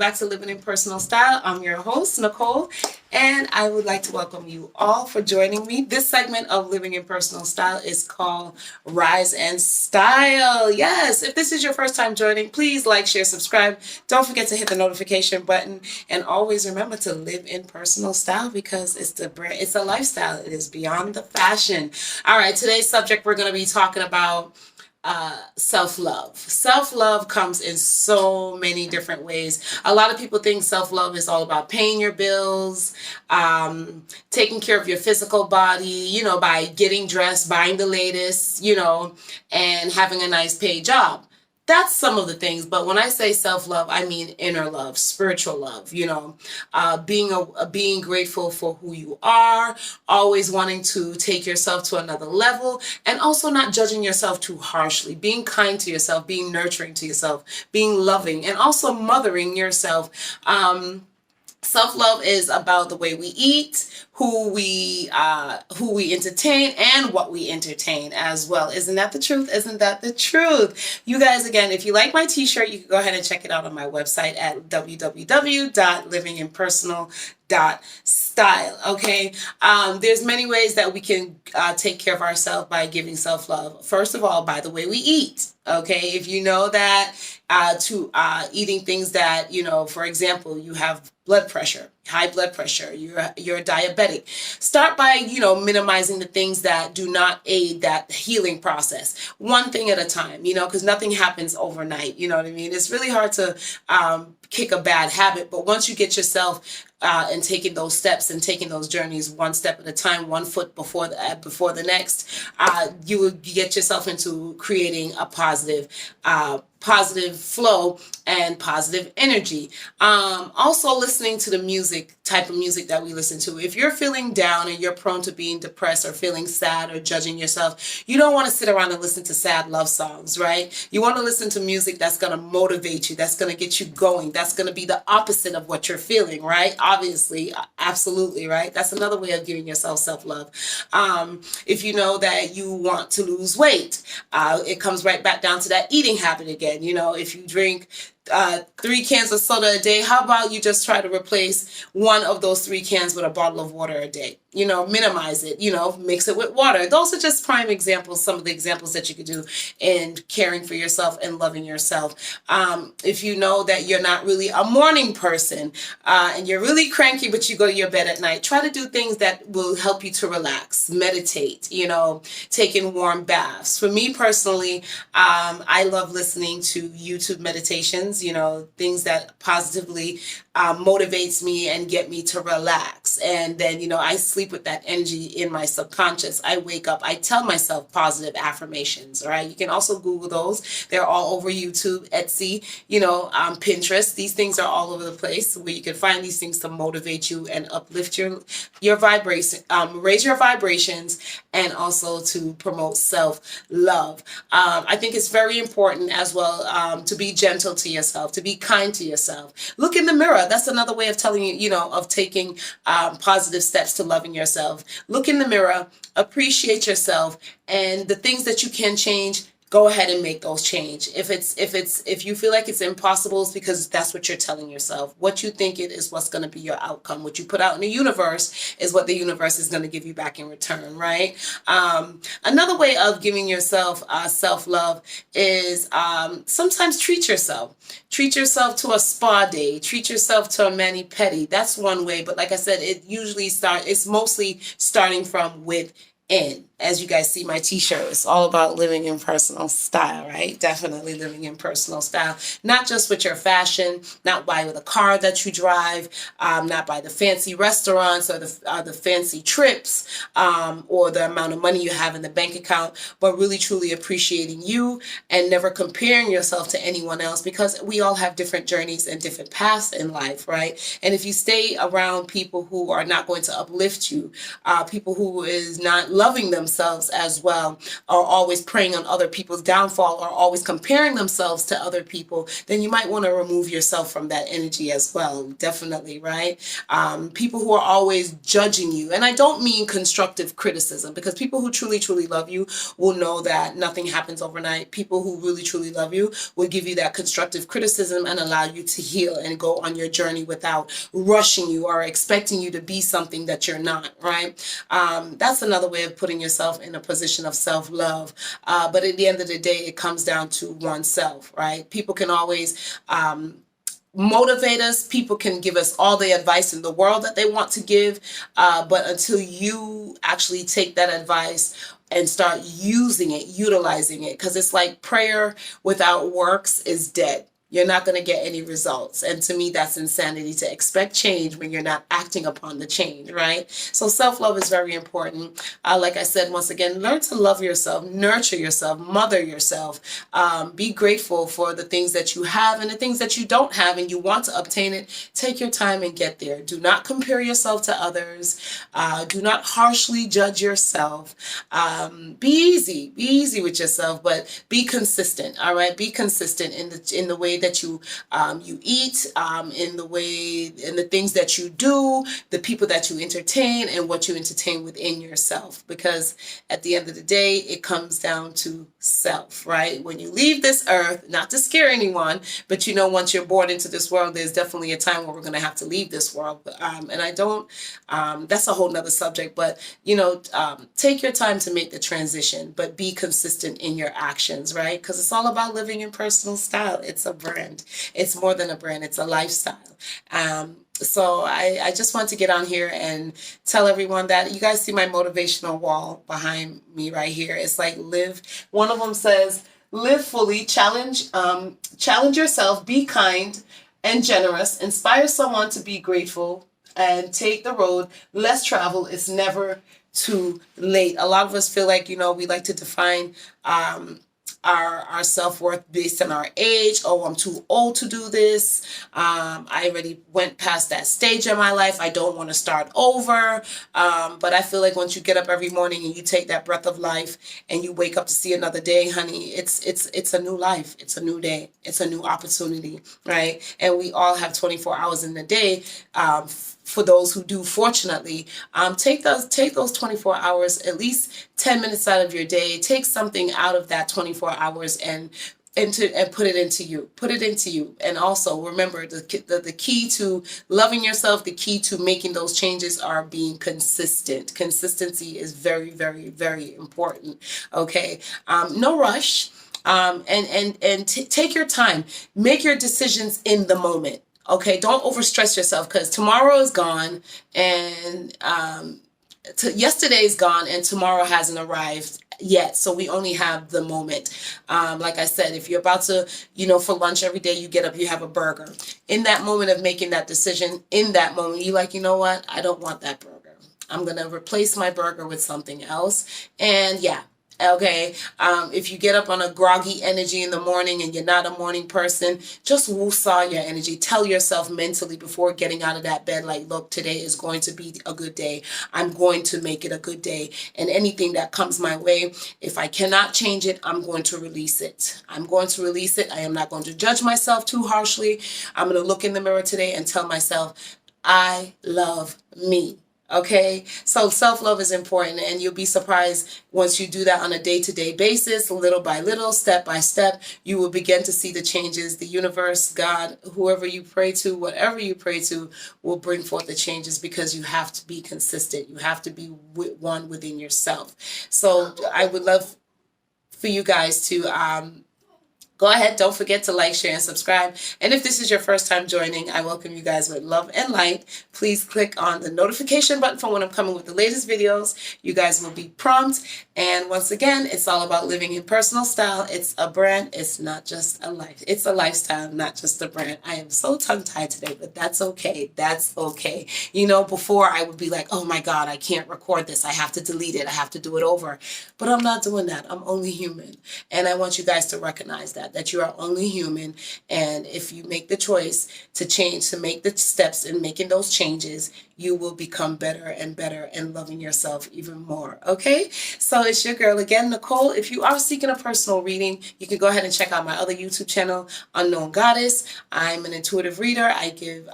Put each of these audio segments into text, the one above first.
back to Living in Personal Style. I'm your host, Nicole, and I would like to welcome you all for joining me. This segment of Living in Personal Style is called Rise and Style. Yes, if this is your first time joining, please like, share, subscribe. Don't forget to hit the notification button, and always remember to live in personal style because it's a lifestyle. It is beyond the fashion. All right, today's subject we're going to be talking about self-love. Self-love comes in so many different ways. A lot of people think self-love is all about paying your bills, taking care of your physical body, by getting dressed, buying the latest, and having a nice paid job. That's some of the things, but when I say self-love, I mean inner love, spiritual love, being grateful for who you are, always wanting to take yourself to another level, and also not judging yourself too harshly, being kind to yourself, being nurturing to yourself, being loving, and also mothering yourself. Self-love is about the way we eat, who we entertain, and what we entertain as well. Isn't that the truth? Isn't that the truth? You guys, again, if you like my t-shirt, you can go ahead and check it out on my website at www.livinginpersonal.style. Okay, there's many ways that we can take care of ourselves by giving self-love. First of all, by the way we eat. Okay, if you know that eating things that, for example, you have blood pressure, high blood pressure, you're diabetic. Start by, minimizing the things that do not aid that healing process. One thing at a time, because nothing happens overnight. You know what I mean? It's really hard to kick a bad habit, but once you get yourself and taking those steps and taking those journeys one step at a time, one foot before the next, you will get yourself into creating a positive flow and positive energy. Also listening to the type of music that we listen to. If you're feeling down and you're prone to being depressed or feeling sad or judging yourself, you don't want to sit around and listen to sad love songs, right? You want to listen to music that's going to motivate you, that's going to get you going, that's going to be the opposite of what you're feeling, right? Obviously, absolutely, right? That's another way of giving yourself self-love. If you know that you want to lose weight, it comes right back down to that eating habit again. If you drink 3 cans of soda a day, how about you just try to replace one of those 3 cans with a bottle of water a day? Minimize it, mix it with water. Those are just prime examples, some of the examples that you could do in caring for yourself and loving yourself. If you know that you're not really a morning person and you're really cranky, but you go to your bed at night, try to do things that will help you to relax, meditate, take in warm baths. For me personally, I love listening to YouTube meditations, things that positively motivates me and get me to relax. And then, I sleep with that energy in my subconscious. I wake up, I tell myself positive affirmations, all right? You can also Google those. They're all over YouTube, Etsy, Pinterest. These things are all over the place where you can find these things to motivate you and uplift your vibration, raise your vibrations, and also to promote self-love. I think it's very important as well to be gentle to yourself, to be kind to yourself. Look in the mirror. That's another way of telling you, of taking positive steps to loving yourself. Look in the mirror, appreciate yourself, and the things that you can change, go ahead and make those change. If you feel like it's impossible, it's because that's what you're telling yourself. What you think it is what's going to be your outcome. What you put out in the universe is what the universe is going to give you back in return, right? Another way of giving yourself self-love is sometimes treat yourself. Treat yourself to a spa day. Treat yourself to a mani-pedi. That's one way, but like I said, it's mostly starting from within. As you guys see, my t-shirt is all about living in personal style, right? Definitely living in personal style. Not just with your fashion, not by the car that you drive, not by the fancy restaurants or the fancy trips, or the amount of money you have in the bank account, but really truly appreciating you and never comparing yourself to anyone else, because we all have different journeys and different paths in life, right? And if you stay around people who are not going to uplift you, people who is not loving themselves as well, are always preying on other people's downfall, or always comparing themselves to other people, then you might want to remove yourself from that energy as well. Definitely, right? People who are always judging you, and I don't mean constructive criticism, because people who truly, truly love you will know that nothing happens overnight. People who really, truly love you will give you that constructive criticism and allow you to heal and go on your journey without rushing you or expecting you to be something that you're not, right? That's another way of putting yourself in a position of self-love. But at the end of the day, it comes down to oneself, right? People can always motivate us. People can give us all the advice in the world that they want to give. But until you actually take that advice and start using it, utilizing it, because it's like prayer without works is dead. You're not going to get any results. And to me, that's insanity to expect change when you're not acting upon the change, right? So self-love is very important. Like I said, once again, learn to love yourself, nurture yourself, mother yourself. Be grateful for the things that you have and the things that you don't have and you want to obtain it. Take your time and get there. Do not compare yourself to others. Do not harshly judge yourself. Be easy with yourself, but be consistent. All right, be consistent in the way that you eat, in the things that you do, the people that you entertain, and what you entertain within yourself. Because at the end of the day, it comes down to self, right? When you leave this earth, not to scare anyone, but once you're born into this world, there's definitely a time where we're going to have to leave this world. And I don't. That's a whole nother subject. But take your time to make the transition, but be consistent in your actions, right? Because it's all about living in personal style. It's a brand. It's more than a brand. It's a lifestyle. So I just want to get on here and tell everyone that you guys see my motivational wall behind me right here. It's like live. One of them says, live fully, challenge yourself, be kind and generous, inspire someone to be grateful, and take the road less traveled. It's never too late. A lot of us feel like, we like to define our self-worth based on our age. Oh, I'm too old to do this. I already went past that stage in my life. I don't want to start over. But I feel like once you get up every morning and you take that breath of life and you wake up to see another day, honey, it's a new life. It's a new day. It's a new opportunity, right? And we all have 24 hours in the day. For those who do, fortunately, take those 24 hours, at least 10 minutes out of your day. Take something out of that 24 hours and put it into you. Put it into you. And also remember the key to loving yourself, the key to making those changes are being consistent. Consistency is very, very, very important. Okay. No rush. Take your time. Make your decisions in the moment. Okay, don't overstress yourself, because tomorrow is gone and yesterday is gone and tomorrow hasn't arrived yet. So we only have the moment. Like I said, if you're about to, for lunch every day, you get up, you have a burger. In that moment of making that decision, in that moment, you're like, you know what? I don't want that burger. I'm going to replace my burger with something else. And yeah. Okay, if you get up on a groggy energy in the morning and you're not a morning person, just woosah your energy. Tell yourself mentally before getting out of that bed, like, look, today is going to be a good day. I'm going to make it a good day. And anything that comes my way, if I cannot change it, I'm going to release it. I'm going to release it. I am not going to judge myself too harshly. I'm going to look in the mirror today and tell myself, I love me. Okay, so self-love is important, and you'll be surprised once you do that on a day-to-day basis, little by little, step by step, you will begin to see the changes. The universe, God, whoever you pray to, whatever you pray to, will bring forth the changes, because you have to be consistent. You have to be one within yourself. So I would love for you guys to go ahead, don't forget to like, share, and subscribe. And if this is your first time joining, I welcome you guys with love and light. Please click on the notification button for when I'm coming with the latest videos. You guys will be prompt. And once again, it's all about living in personal style. It's a brand. It's not just a life. It's a lifestyle, not just a brand. I am so tongue-tied today, but that's okay. That's okay. Before I would be like, oh my God, I can't record this. I have to delete it. I have to do it over. But I'm not doing that. I'm only human. And I want you guys to recognize that. that you are only human. And if you make the choice to change, to make the steps in making those changes, you will become better and better and loving yourself even more. Okay? So it's your girl again, Nicole. If you are seeking a personal reading, you can go ahead and check out my other YouTube channel, Unknown Goddess. I'm an intuitive reader. I do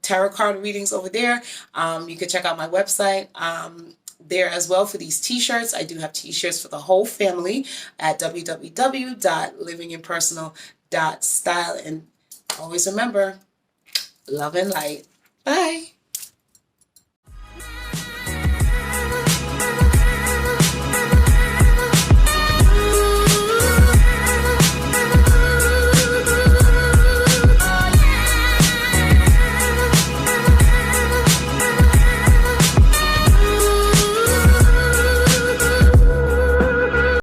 tarot card readings over there. You can check out my website there as well for these t-shirts. I do have t-shirts for the whole family at www.livinginpersonal.style. And always remember, love and light. Bye.